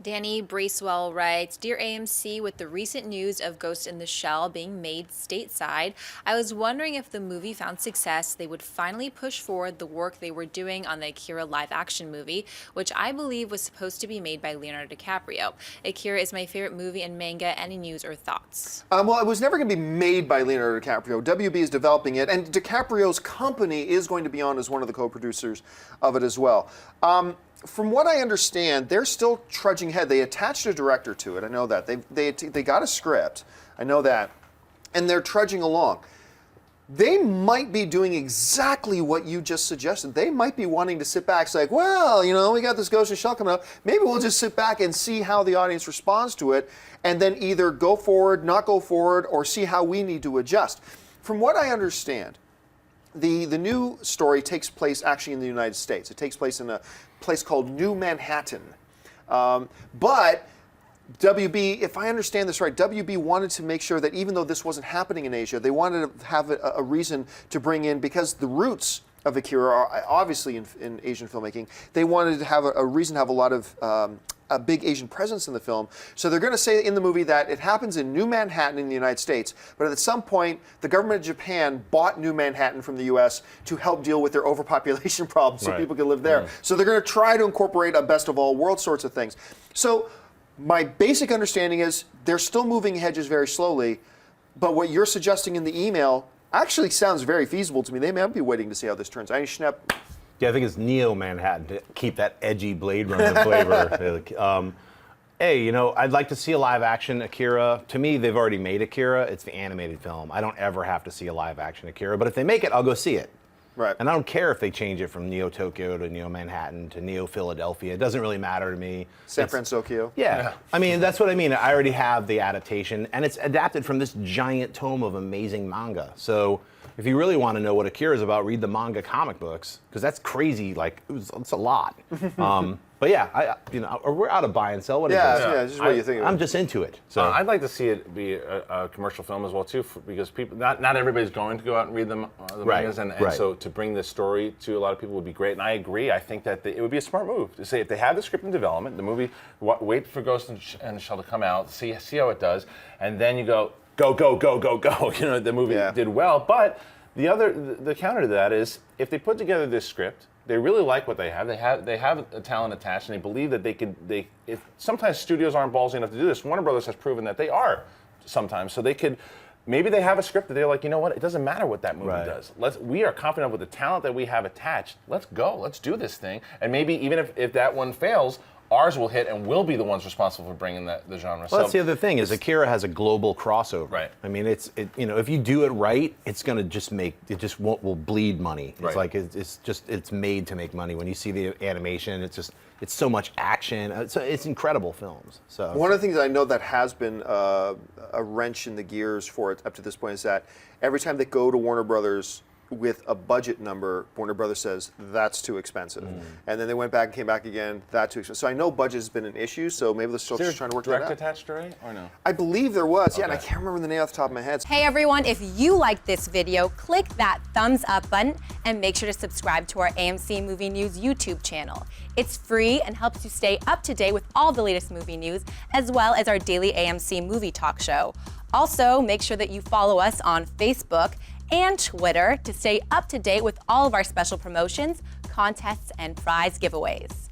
Danny Bracewell writes, Dear AMC, with the recent news of Ghost in the Shell being made stateside, I was wondering if the movie found success, they would finally push forward the work they were doing on the Akira live-action movie, which I believe was supposed to be made by Leonardo DiCaprio. Akira is my favorite movie and manga. Any news or thoughts? Well, it was never going to be made by Leonardo DiCaprio. WB is developing it, and DiCaprio's company is going to be on as one of the co-producers of it as well. From what I understand, they're still trudging ahead. They attached a director to it. I know that. They got a script. I know that. And they're trudging along. They might be doing exactly what you just suggested. They might be wanting to sit back and say, well, you know, we got this Ghost in the Shell coming up. Maybe we'll just sit back and see how the audience responds to it, and then either go forward, not go forward, or see how we need to adjust. From what I understand, the new story takes place actually in the United States. It takes place in a place called New Manhattan. But WB, if I understand this right, WB wanted to make sure that even though this wasn't happening in Asia, they wanted to have a reason to bring in, because the roots of Akira are obviously in Asian filmmaking, they wanted to have a reason to have a lot of a big Asian presence in the film. So they're going to say in the movie that it happens in New Manhattan in the United States, but at some point, the government of Japan bought New Manhattan from the US to help deal with their overpopulation problems so people could live there. So they're going to try to incorporate a best of all world sorts of things. So my basic understanding is they're still moving hedges very slowly, but what you're suggesting in the email actually sounds very feasible to me. They may be waiting to see how this turns out. Schnepp. Yeah, I think it's Neo Manhattan to keep that edgy Blade Runner flavor. Hey, you know, I'd like to see a live-action Akira. To me, they've already made Akira. It's the animated film. I don't ever have to see a live-action Akira, but if they make it, I'll go see it. Right. And I don't care if they change it from Neo Tokyo to Neo Manhattan to Neo Philadelphia. It doesn't really matter to me. San Francisco. Yeah. I mean, that's what I mean. I already have the adaptation, and it's adapted from this giant tome of amazing manga. So if you really want to know what Akira is about, read the manga comic books, because that's crazy. Like, it's a lot. But yeah, we're out of buy and sell. What is this? Yeah, just what you think. I'm just into it. So I'd like to see it be a commercial film as well too, because people, not everybody's going to go out and read the mangas, and so to bring this story to a lot of people would be great. And I agree. I think that it would be a smart move to say if they have the script in development, the movie, wait for Ghost in the Shell to come out, see how it does, and then you go. You know, the movie did well, but the counter to that is if they put together this script. They really like what they have. They have a talent attached, and they believe that if sometimes studios aren't ballsy enough to do this. Warner Brothers has proven that they are sometimes. So maybe they have a script that they're like, you know what? It doesn't matter what that movie does. We are confident with the talent that we have attached. Let's go. Let's do this thing. And maybe even if that one fails, ours will hit, and we'll be the ones responsible for bringing the genre. Well, that's the other thing is Akira has a global crossover. Right. I mean, if you do it right, it's going to just will bleed money. It's like it's made to make money. When you see the animation, it's so much action. It's incredible films. So one of the things I know that has been a wrench in the gears for it up to this point is that every time they go to Warner Brothers with a budget number, Warner Brothers says, that's too expensive. And then they went back and came back again, that's too expensive. So I know budget has been an issue, so maybe they're still just trying to work that out. Direct attached already, or no? I believe there was, and I can't remember the name off the top of my head. Hey everyone, if you like this video, click that thumbs up button and make sure to subscribe to our AMC Movie News YouTube channel. It's free and helps you stay up to date with all the latest movie news, as well as our daily AMC movie talk show. Also, make sure that you follow us on Facebook and Twitter to stay up to date with all of our special promotions, contests, and prize giveaways.